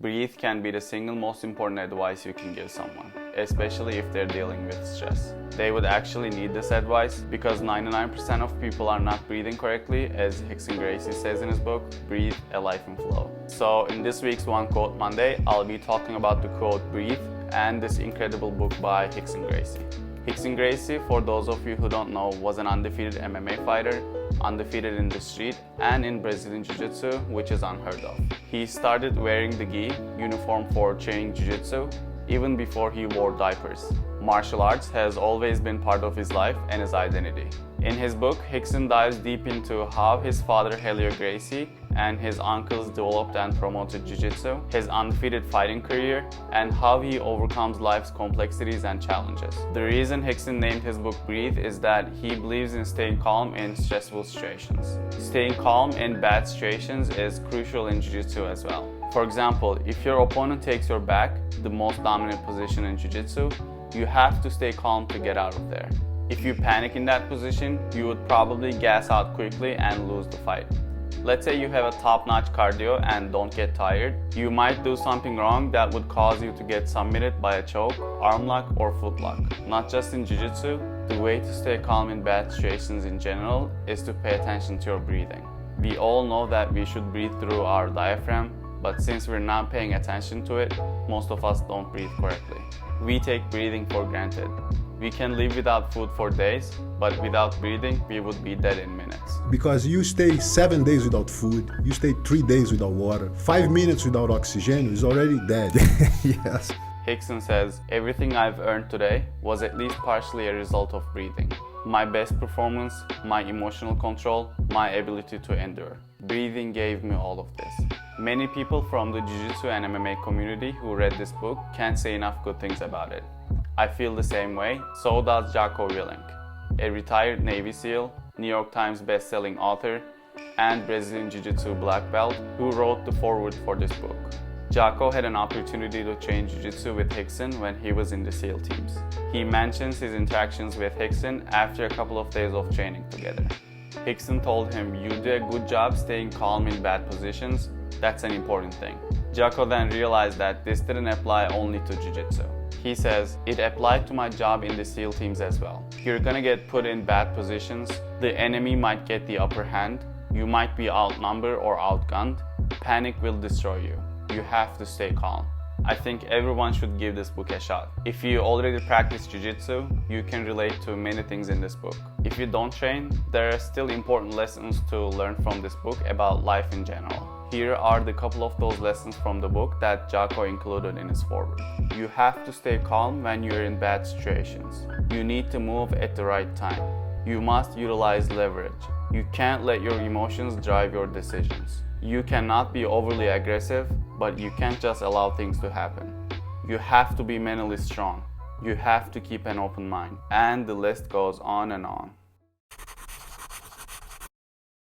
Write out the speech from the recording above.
Breathe can be the single most important advice you can give someone, especially if they're dealing with stress. They would actually need this advice because 99% of people are not breathing correctly, as Rickson Gracie says in his book, Breathe, A Life in Flow. So in this week's One Quote Monday, I'll be talking about the quote Breathe and this incredible book by Rickson Gracie. Rickson Gracie, for those of you who don't know, was an undefeated MMA fighter, undefeated in the street and in Brazilian Jiu-Jitsu, which is unheard of. He started wearing the gi, uniform for training Jiu-Jitsu, even before he wore diapers. Martial arts has always been part of his life and his identity. In his book, Rickson dives deep into how his father Helio Gracie and his uncles developed and promoted Jiu-Jitsu, his undefeated fighting career, and how he overcomes life's complexities and challenges. The reason Rickson named his book Breathe is that he believes in staying calm in stressful situations. Staying calm in bad situations is crucial in Jiu-Jitsu as well. For example, if your opponent takes your back, the most dominant position in Jiu-Jitsu, you have to stay calm to get out of there. If you panic in that position, you would probably gas out quickly and lose the fight. Let's say you have a top-notch cardio and don't get tired. You might do something wrong that would cause you to get submitted by a choke, arm lock, or foot lock. Not just in Jiu-Jitsu, the way to stay calm in bad situations in general is to pay attention to your breathing. We all know that we should breathe through our diaphragm, but since we're not paying attention to it, most of us don't breathe correctly. We take breathing for granted. We can live without food for days, but without breathing, we would be dead in minutes. Because you stay 7 days without food, you stay 3 days without water, 5 minutes without oxygen is already dead. Yes. Rickson says, everything I've earned today was at least partially a result of breathing. My best performance, my emotional control, my ability to endure. Breathing gave me all of this. Many people from the Jiu-Jitsu and MMA community who read this book can't say enough good things about it. I feel the same way, so does Jocko Willink, a retired Navy SEAL, New York Times best-selling author, and Brazilian Jiu-Jitsu black belt who wrote the foreword for this book. Jocko had an opportunity to train Jiu-Jitsu with Rickson when he was in the SEAL teams. He mentions his interactions with Rickson after a couple of days of training together. Rickson told him, "You do a good job staying calm in bad positions. That's an important thing." Jocko then realized that this didn't apply only to Jiu-Jitsu. He says, "It applied to my job in the SEAL teams as well. You're gonna get put in bad positions. The enemy might get the upper hand. You might be outnumbered or outgunned. Panic will destroy you. You have to stay calm." I think everyone should give this book a shot. If you already practice Jiu-Jitsu, you can relate to many things in this book. If you don't train, there are still important lessons to learn from this book about life in general. Here are the couple of those lessons from the book that Jocko included in his foreword. You have to stay calm when you're in bad situations. You need to move at the right time. You must utilize leverage. You can't let your emotions drive your decisions. You cannot be overly aggressive, but you can't just allow things to happen. You have to be mentally strong. You have to keep an open mind. And the list goes on and on.